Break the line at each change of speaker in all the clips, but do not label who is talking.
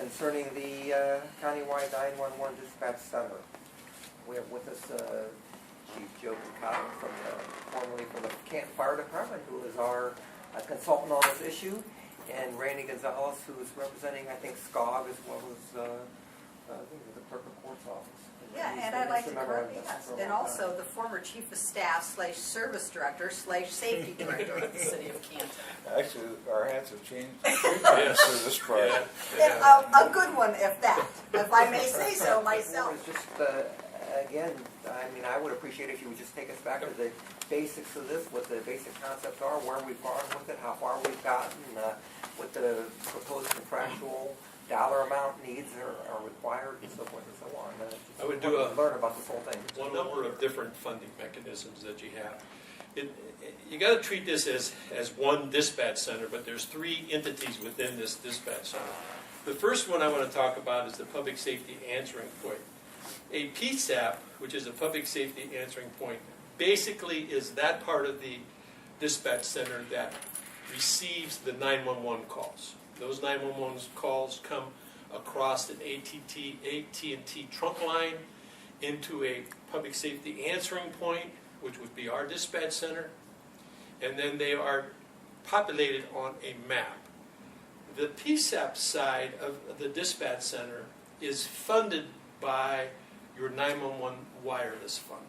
concerning the countywide 911 dispatch center. We have with us Chief Joe Picato formerly from the Canton Fire Department, who is our consultant on this issue, and Randy Gonzalez, who is representing, I think, SCOG as well as I think the clerk of court's office.
Yeah, and I'd like to correct, yes, and also the former chief of staff / service director / safety director of the city of Canton.
Actually, our hands have changed three times through this project.
And a good one, if I may say so myself.
Just, again, I mean, I would appreciate if you would just take us back to the basics of this, what the basic concepts are, where we've gone with it, how far we've gotten, what the proposed contractual dollar amount needs are required, and so forth and so on.
I would
learn about this whole thing.
One number of different funding mechanisms that you have. You got to treat this as one dispatch center, but there's three entities within this dispatch center. The first one I want to talk about is the Public Safety Answering Point. A PSAP, which is a Public Safety Answering Point, basically is that part of the dispatch center that receives the 911 calls. Those 911 calls come across an AT&T trunk line into a Public Safety Answering Point, which would be our dispatch center, and then they are populated on a map. The PSAP side of the dispatch center is funded by your 911 wireless fund.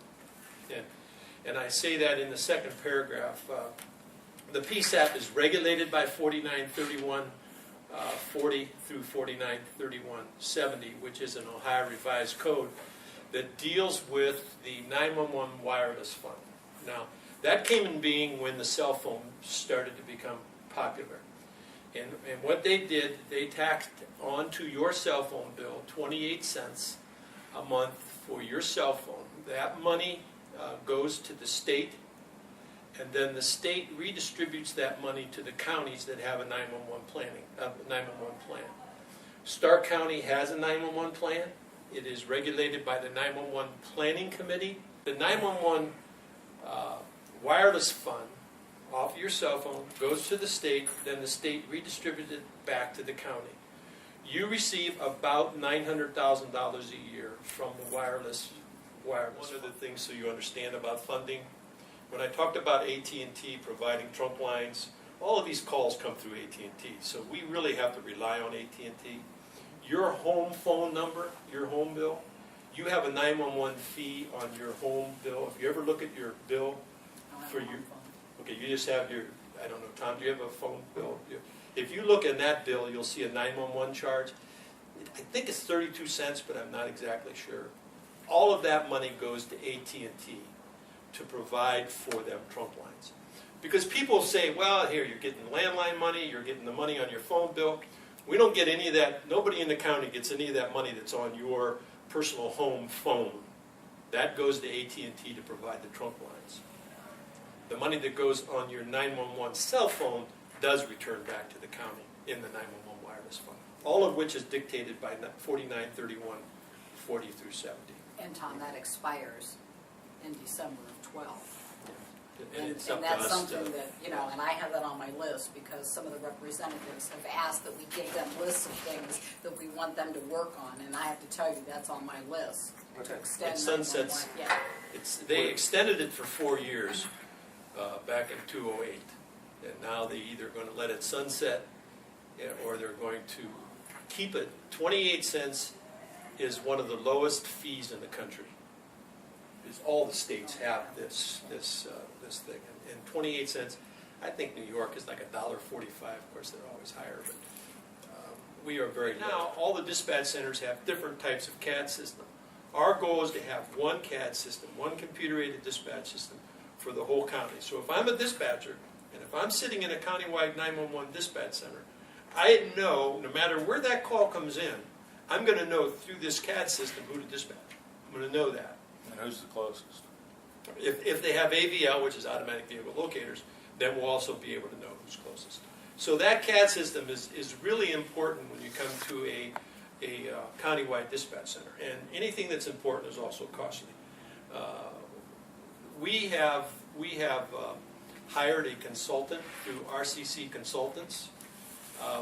And I say that in the second paragraph. The PSAP is regulated by 4931 40 through 493170, which is an Ohio Revised Code that deals with the 911 wireless fund. Now, that came in being when the cell phone started to become popular. And what they did, they tacked onto your cell phone bill 28 cents a month for your cell phone. That money goes to the state, and then the state redistributes that money to the counties that have a 911 plan. Stark County has a 911 plan. It is regulated by the 911 Planning Committee. The 911 wireless fund off your cell phone goes to the state, then the state redistributes it back to the county. You receive about $900,000 a year from the wireless. One of the things, so you understand about funding, when I talked about AT&T providing trunk lines, all of these calls come through AT&T, so we really have to rely on AT&T. Your home phone number, your home bill, you have a 911 fee on your home bill. If you ever look at your bill for your, okay, you just have your, I don't know, Tom, do you have a phone bill? If you look in that bill, you'll see a 911 charge. I think it's 32 cents, but I'm not exactly sure. All of that money goes to AT&T to provide for them trunk lines. Because people say, well, here, you're getting landline money, you're getting the money on your phone bill. We don't get any of that. Nobody in the county gets any of that money that's on your personal home phone. That goes to AT&T to provide the trunk lines. The money that goes on your 911 cell phone does return back to the county in the 911 wireless fund. All of which is dictated by 4931 40 through 70.
And Tom, that expires in December of 12.
And
And
it's up to
that's
us
something
to,
that, and I have that on my list because some of the representatives have asked that we give them lists of things that we want them to work on, and I have to tell you, that's on my list to extend.
It sunsets.
911. Yeah.
They extended it for 4 years back in 2008, and now they're either going to let it sunset or they're going to keep it. 28 cents is one of the lowest fees in the country. Because all the states have this thing, and 28 cents. I think New York is like $1.45. Of course, they're always higher, but we are very now. All the dispatch centers have different types of CAD system. Our goal is to have one CAD system, one computer-aided dispatch system for the whole county. So if I'm a dispatcher, and if I'm sitting in a countywide 911 dispatch center, I know no matter where that call comes in, I'm going to know through this CAD system who to dispatch. I'm going to know that.
And who's the closest?
If they have AVL, which is automatic vehicle locators, then we'll also be able to know who's closest. So that CAD system is really important when you come to a countywide dispatch center. And anything that's important is also costly. We have hired a consultant through RCC Consultants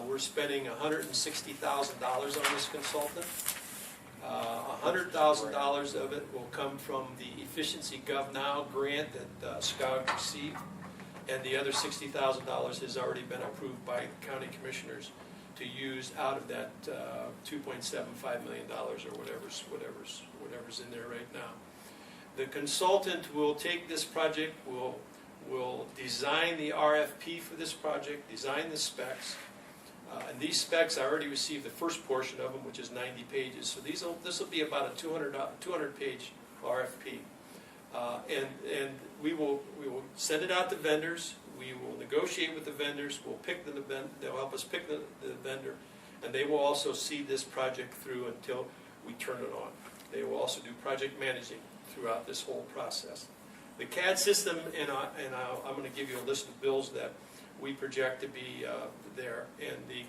We're spending $160,000 on this consultant. $100,000 of it will come from the Efficiency GovNow grant that SCOG received, and the other $60,000 has already been approved by county commissioners to use out of that $2.75 million or whatever's in there right now. The consultant will take this project, will design the RFP for this project, design the specs. And these specs, I already received the first portion of them, which is 90 pages. So this will be about a 200-page RFP. And we will send it out to vendors. We will negotiate with the vendors. We'll pick they'll help us pick the vendor, and they will also see this project through until we turn it on. They will also do project managing throughout this whole process. The CAD system, and I'm going to give you a list of bills that we project to be there, and the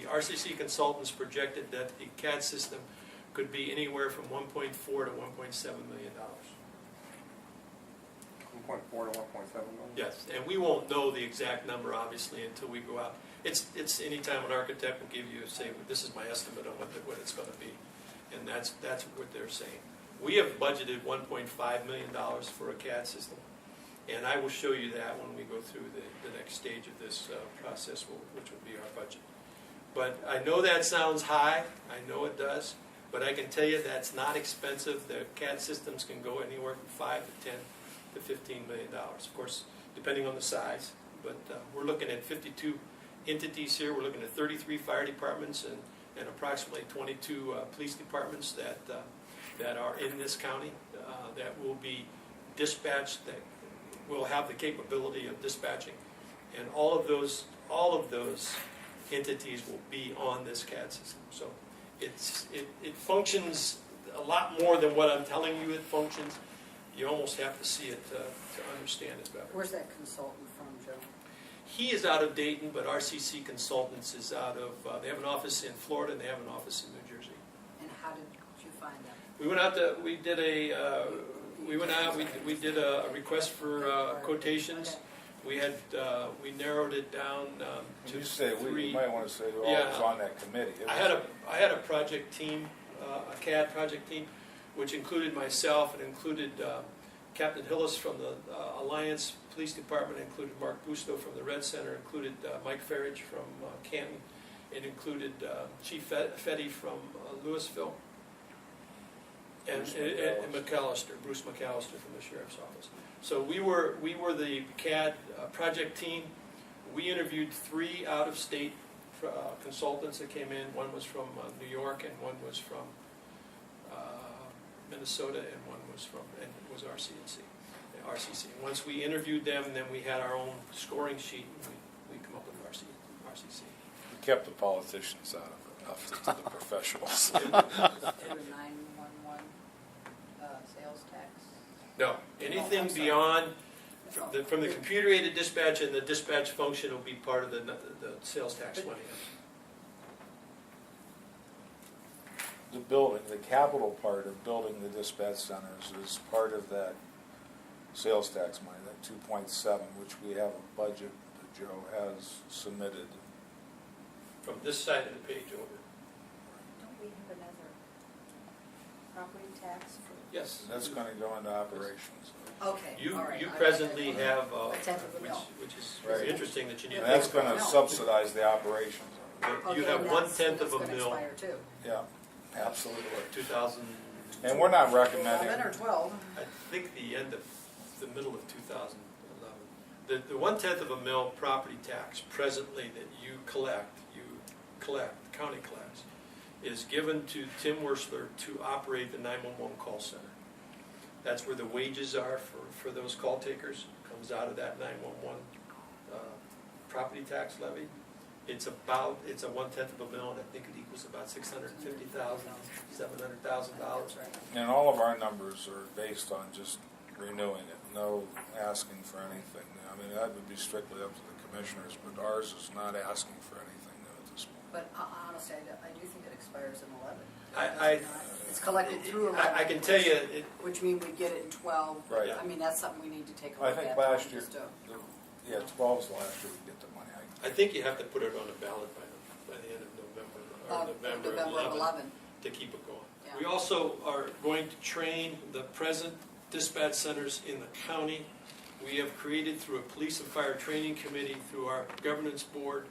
RCC consultants projected that the CAD system could be anywhere from $1.4 to $1.7 million.
1.4 to 1.7 million?
Yes, and we won't know the exact number, obviously, until we go out. It's any time an architect will give you, say, this is my estimate on what it's going to be, and that's what they're saying. We have budgeted $1.5 million for a CAD system, and I will show you that when we go through the next stage of this process, which will be our budget. But I know that sounds high, I know it does, but I can tell you that's not expensive. The CAD systems can go anywhere from $5 to $10 to $15 million, of course, depending on the size. But we're looking at 52 entities here. We're looking at 33 fire departments and approximately 22 police departments that are in this county that will be dispatched, that will have the capability of dispatching, and all of those entities will be on this CAD system. So it functions a lot more than what I'm telling you it functions. You almost have to see it to understand it better.
Where's that consultant from, Joe?
He is out of Dayton, but RCC Consultants is out of, they have an office in Florida and they have an office in New Jersey.
And how did you find them?
We went out we did a request for quotations.
Okay.
We narrowed it down
When
to
you say we,
three.
you might want to say who all
Yeah.
was on that committee. It
I
was-
had a project team, a CAD project team, which included myself. It included Captain Hillis from the Alliance Police Department, included Mark Busto from the Red Center, included Mike Farage from Canton. It included Chief Fetty from Louisville, and Bruce McAllister from the Sheriff's Office. So we were the CAD project team. We interviewed 3 out-of-state consultants that came in. One was from New York, and one was from Minnesota, and one was RCC. Once we interviewed them, then we had our own scoring sheet, and we come up with RCC.
We kept the politicians out of it, left it to the professionals.
Did a 911 sales tax?
No, anything
I'm sorry.
beyond, from the computer-aided dispatch and the dispatch function will be part of the sales tax money.
The building, the capital part of building the dispatch centers is part of that sales tax money, that 2.7, which we have a budget that Joe has submitted.
From this side of the page over.
Don't we have another property tax for?
Yes.
That's going to go into operations.
Okay,
You
all right.
presently have,
A tenth of a mil.
which is
Right.
very interesting that you need
And
to
that's
think
going to
No.
subsidize the operations of it.
about. You
Okay,
have
and
1/10 of a
that's
mil,
gonna expire too.
Yeah, absolutely.
2000.
And we're not recommending,
11 or 12?
I think the middle of 2011. The 1/10 of a mil property tax presently that you collect, the county collects, is given to Tim Wursler to operate the 911 call center. That's where the wages are for those call takers. Comes out of that 911 property tax levy. It's a 1/10 of a mil, and I think it equals about $650,000, $700,000.
and all of our numbers are based on just renewing it, no asking for anything. I mean, that would be strictly up to the commissioners, but ours is not asking for anything new at this point.
But honestly, I do think it expires in 11.
I
It's collected through 11.
I can tell you,
Which means we get it in 12.
Right.
I mean, that's something we need to take a
I
look at.
think last year,
Just to-
Yeah, 12's the last year we get the money.
I think you have to put it on a ballot by the end of November, or November
November 11.
to keep it going.
Yeah.
We also are going to train the present dispatch centers in the county. We have created through a police and fire training committee, through our governance board,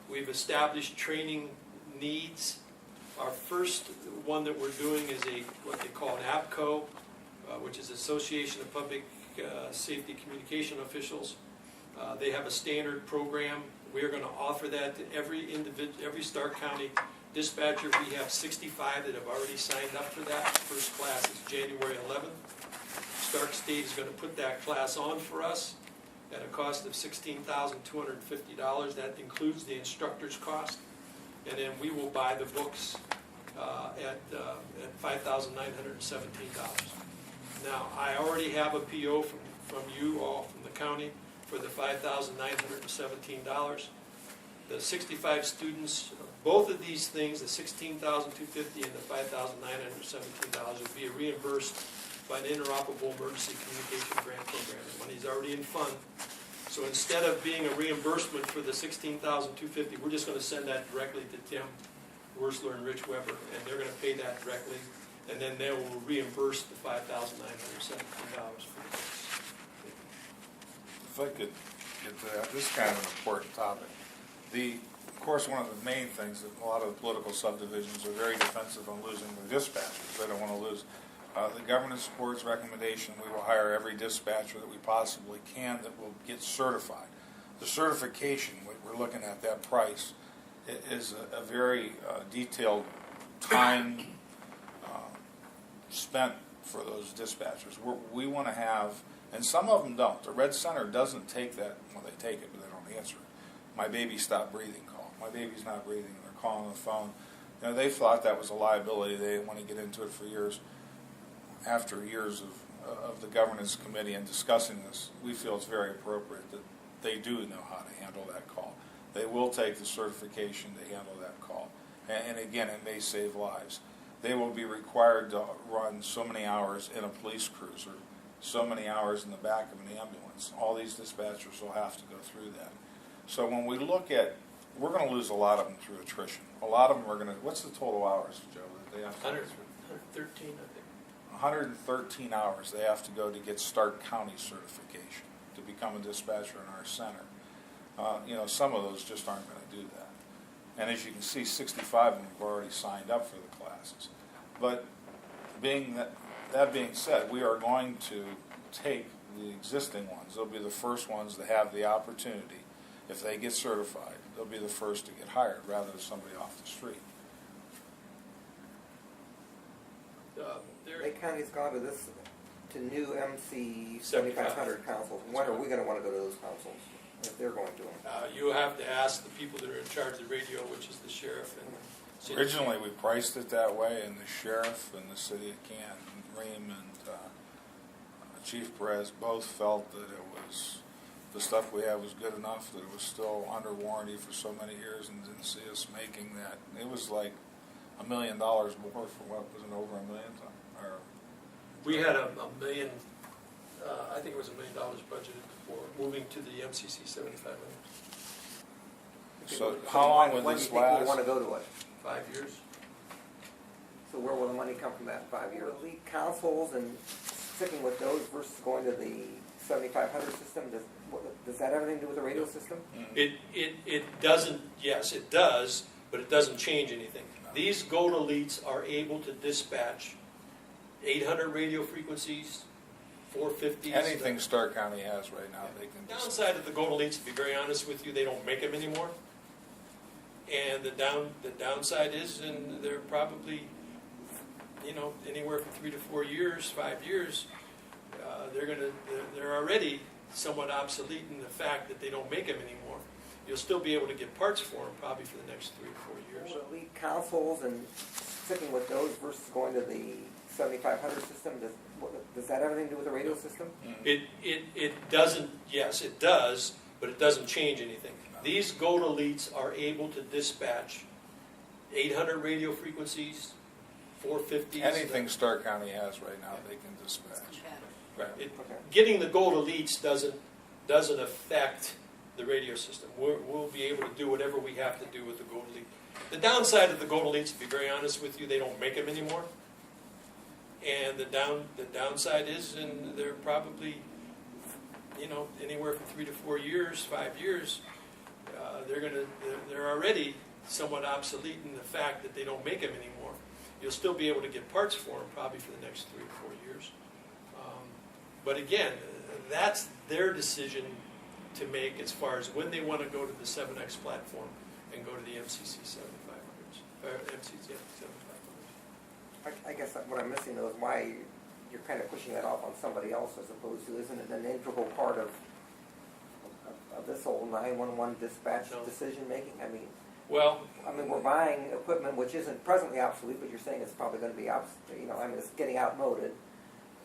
we've established training needs. Our first one that we're doing is what they call an APCO, which is Association of Public Safety Communication Officials. They have a standard program. We are going to offer that to every Stark County dispatcher. We have 65 that have already signed up for that. First class is January 11th. Stark State is going to put that class on for us at a cost of $16,250. That includes the instructor's cost. And then we will buy the books at $5,917. Now, I already have a PO from you all, from the county, for the $5,917. The 65 students, both of these things, the $16,250 and the $5,917, will be reimbursed by an interoperable emergency communication grant program. The money's already in fund. So instead of being a reimbursement for the $16,250, we're just going to send that directly to Tim Wursler and Rich Weber, and they're going to pay that directly, and then they will reimburse the $5,917 for this.
If I could get to that, this is kind of an important topic. Of course, one of the main things that a lot of the political subdivisions are very defensive on losing the dispatchers. They don't want to lose. The governance board's recommendation, we will hire every dispatcher that we possibly can that will get certified. The certification, we're looking at that price, is a very detailed time spent for those dispatchers. We want to have, and some of them don't. The Red Center doesn't take that, well, they take it, but they don't answer it. My baby stopped breathing call. My baby's not breathing. They're calling on the phone. You know, they thought that was a liability. They didn't want to get into it for years. After years of the governance committee and discussing this, we feel it's very appropriate that they do know how to handle that call. They will take the certification to handle that call. And again, it may save lives. They will be required to run so many hours in a police cruiser, so many hours in the back of an ambulance. All these dispatchers will have to go through that. So when we look at, we're going to lose a lot of them through attrition. A lot of them are going to, what's the total hours, Joe, that they have to go through?
113, I think.
113 hours they have to go to get Stark County certification to become a dispatcher in our center. You know, some of those just aren't going to do that. And as you can see, 65 of them have already signed up for the classes. But that being said, we are going to take the existing ones. They'll be the first ones to have the opportunity. If they get certified, they'll be the first to get hired rather than somebody off the street.
Lake County's gone to new MC 7500 councils. When are we going to want to go to those councils if they're going to them?
You have to ask the people that are in charge of the radio, which is the sheriff and city.
Originally, we priced it that way, and the sheriff and the city of Canton, Ream and Chief Perez both felt that it was, the stuff we had was good enough, that it was still under warranty for so many years, and didn't see us making that. It was like $1 million more for what, wasn't over $1 million? Or
We had a million, I think it was $1 million budgeted for moving to the MCC 7500.
so how long would
when
this
do you think
last?
we want to go to it?
5 years.
So where will the money come from that in 5 years? Elite councils and sticking with those versus going to the 7500 system, does that have anything to do with the radio system?
It doesn't, yes, it does, but it doesn't change anything. These Gold Elites are able to dispatch 800 radio frequencies, 450s.
Anything Stark County has right now, they can just.
Downside of the Gold Elites, to be very honest with you, they don't make them anymore. And the downside is, and they're probably, anywhere from 3 to 4 years, 5 years, they're already somewhat obsolete in the fact that they don't make them anymore. You'll still be able to get parts for them probably for the next 3 or 4 years.
Will elite councils and sticking with those versus going to the 7500 system, does that have anything to do with the radio system?
It doesn't, yes, it does, but it doesn't change anything. These Gold Elites are able to dispatch 800 radio frequencies, 450s.
Anything Stark County has right now, they can dispatch.
Right.
Okay.
Getting the Gold Elites doesn't affect the radio system. We'll be able to do whatever we have to do with the Golden Lead. The downside of the Golden Leads, to be very honest with you, they don't make them anymore. And the downside is, and they're probably, anywhere from 3 to 4 years, 5 years, they're already somewhat obsolete in the fact that they don't make them anymore. You'll still be able to get parts for them probably for the next 3 or 4 years. But again, that's their decision to make as far as when they want to go to the 7X platform and go to the MCC 7500s, or MCC 7500s.
I guess what I'm missing though is why you're kind of pushing that off on somebody else as opposed to, isn't it an integral part of this whole 911 dispatch
No.
decision making?
Well,
We're buying equipment which isn't presently obsolete, but you're saying it's probably going to be obsolete. It's getting outmoded,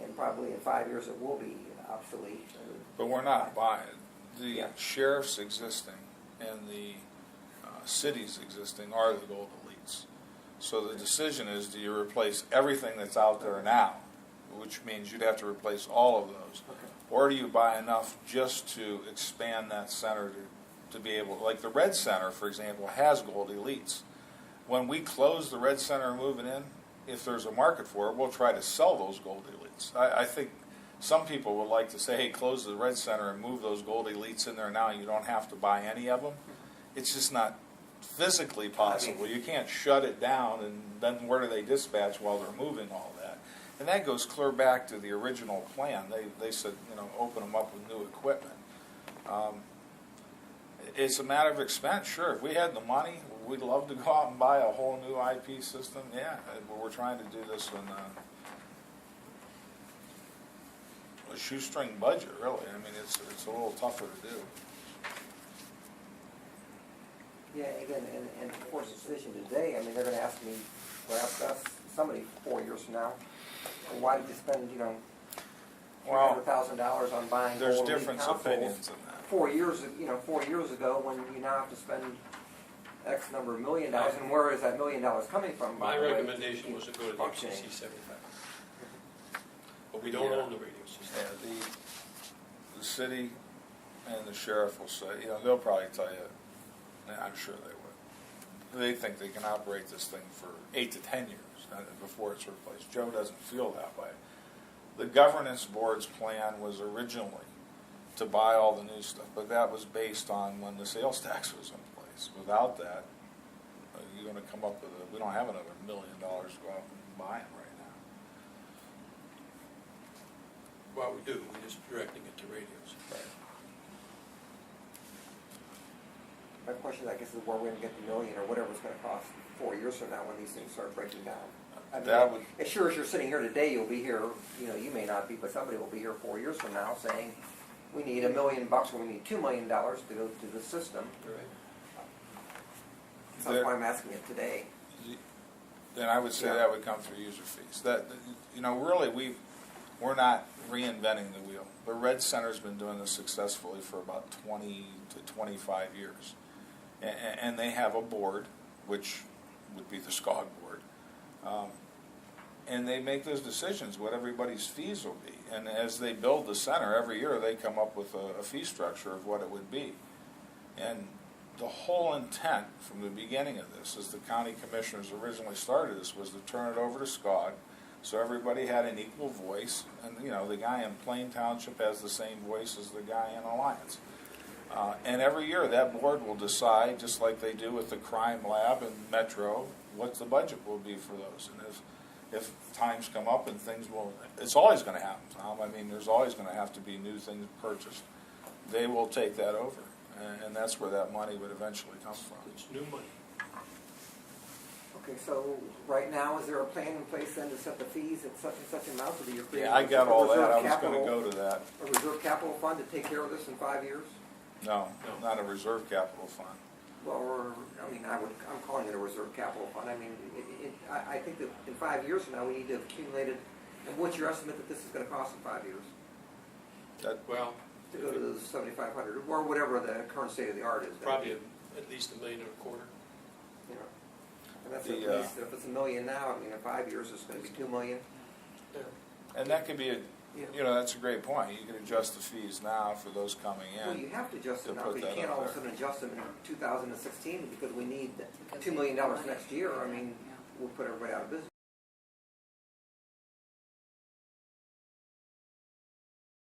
and probably in 5 years it will be obsolete.
But we're not buying. The
Yeah.
sheriff's existing and the cities existing are the gold elites. So the decision is, do you replace everything that's out there now, which means you'd have to replace all of those, or do you buy enough just to expand that center to be able, like the Red Center, for example, has gold elites. When we close the Red Center and move it in, if there's a market for it, we'll try to sell those gold elites. I think some people would like to say, hey, close the Red Center and move those gold elites in there now, and you don't have to buy any of them. It's just not physically possible. You can't shut it down, and then where do they dispatch while they're moving all that? And that goes clear back to the original plan. They said, open them up with new equipment. It's a matter of expense, sure. If we had the money, we'd love to go out and buy a whole new IP system. Yeah, we're trying to do this in a shoestring budget, really. It's a little tougher to do.
Yeah, again, and of course, the decision today, they're going to ask me, perhaps us, somebody 4 years from now, well, why did you spend, $300,000 on buying
There's
gold elite
different
consoles
opinions in that.
4 years ago, when you now have to spend X number of $1 million, and where is that $1 million coming from? by
my
the way?
recommendation was to go to the
Functioning.
MCC 7500. But we don't
Yeah.
own the radio system.
Yeah, the city and the sheriff will say, they'll probably tell you, I'm sure they would. They think they can operate this thing for 8 to 10 years before it's replaced. Joe doesn't feel that way. The governance board's plan was originally to buy all the new stuff, but that was based on when the sales tax was in place. Without that, you're going to come up with we don't have another $1 million to go out and buy them right now.
Well, we do. We're just directing it to radios.
My question, I guess, is where we're going to get the $1 million or whatever it's going to cost 4 years from now when these things start breaking down.
That would-
as sure as you're sitting here today, you'll be here, you may not be, but somebody will be here 4 years from now saying, we need $1 million or we need $2 million to go to the system.
Right.
So that's why I'm asking it today.
Then I would say
Yeah.
that would come through user fees. Really, we're not reinventing the wheel. The Red Center's been doing this successfully for about 20 to 25 years. And they have a board, which would be the SCOG board. And they make those decisions, what everybody's fees will be. And as they build the center, every year they come up with a fee structure of what it would be. And the whole intent from the beginning of this, as the county commissioners originally started this, was to turn it over to SCOG so everybody had an equal voice. And, the guy in Plain Township has the same voice as the guy in Alliance. And every year that board will decide, just like they do with the crime lab and Metro, what the budget will be for those. And if times come up and it's always going to happen, Tom. There's always going to have to be new things purchased. They will take that over. And that's where that money would eventually come from.
It's new money.
Okay, so right now, is there a plan in place then to set the fees at such and such amount? Or do you create
Yeah, I got
a
all that.
reserve
I was
capital-
going to go to that.
A reserve capital fund to take care of this in 5 years?
No,
No.
not a reserve capital fund.
Well, I'm calling it a reserve capital fund. I think that in 5 years from now, we need to have accumulated, and what's your estimate that this is going to cost in 5 years?
Well,
To go to the 7,500, or whatever the current state of the art is.
probably at least $1.25 million.
And that's
The,
at least, if it's $1 million now, in 5 years, it's going to be $2 million.
Yeah.
And that could be You know, that's a great point. You can adjust the fees now for those coming
Well, you
in.
have to adjust
To
them now,
put
because you
that
can't
on
all of a
there.
sudden adjust them in 2016 because we need
Because
$2 million
we have money.
next year. I mean,
Yeah.
we'll put everybody out of business.